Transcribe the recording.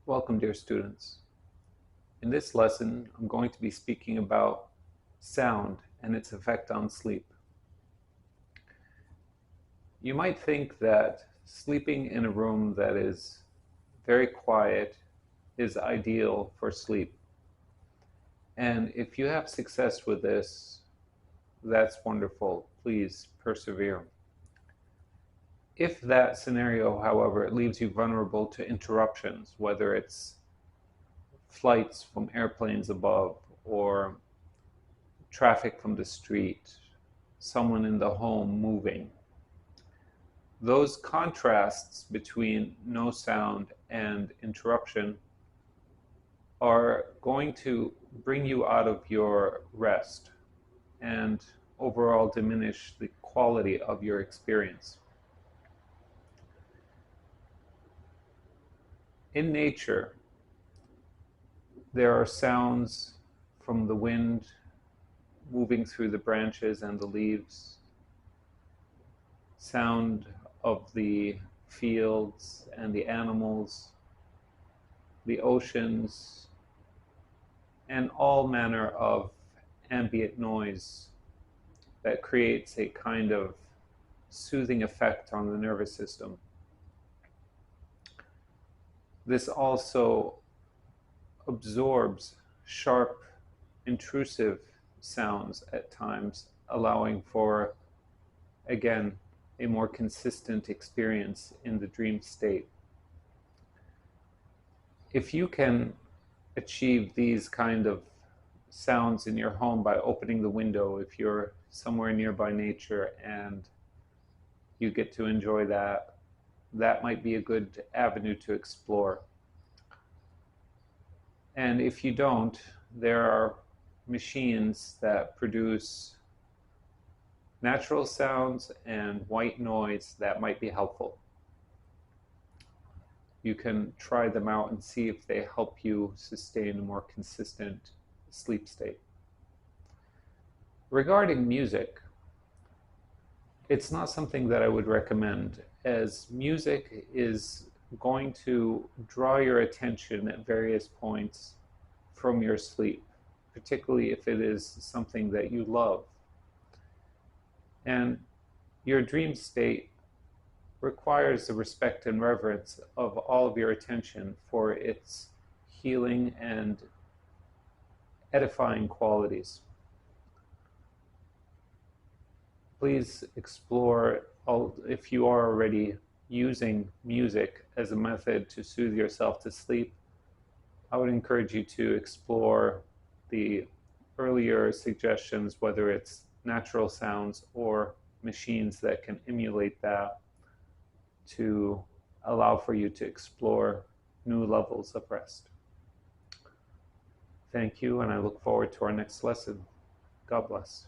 Welcome, dear students. In this lesson, I'm going to be speaking about sound and its effect on sleep. You might think that sleeping in a room that is very quiet is ideal for sleep. And if you have success with this, that's wonderful. Please persevere. If that scenario, however, leaves you vulnerable to interruptions, whether it's flights from airplanes above or traffic from the street, someone in the home moving. Those contrasts between no sound and interruption are going to bring you out of your rest and overall diminish the quality of your experience. In nature, there are sounds from the wind moving through the branches and the leaves, sound of the fields and the animals, the oceans, and all manner of ambient noise that creates a kind of soothing effect on the nervous system. This also absorbs sharp, intrusive sounds at times, allowing for, again, a more consistent experience in the dream state. If you can achieve these kind of sounds in your home by opening the window, if you're somewhere nearby nature and you get to enjoy that, that might be a good avenue to explore. And if you don't, there are machines that produce natural sounds and white noise that might be helpful. You can try them out and see if they help you sustain a more consistent sleep state. Regarding music, it's not something that I would recommend, as music is going to draw your attention at various points from your sleep, particularly if it is something that you love. And your dream state requires the respect and reverence of all of your attention for its healing and edifying qualities. Please explore, if you are already using music as a method to soothe yourself to sleep, I would encourage you to explore the earlier suggestions, whether it's natural sounds or machines that can emulate that, to allow for you to explore new levels of rest. Thank you, and I look forward to our next lesson. God bless.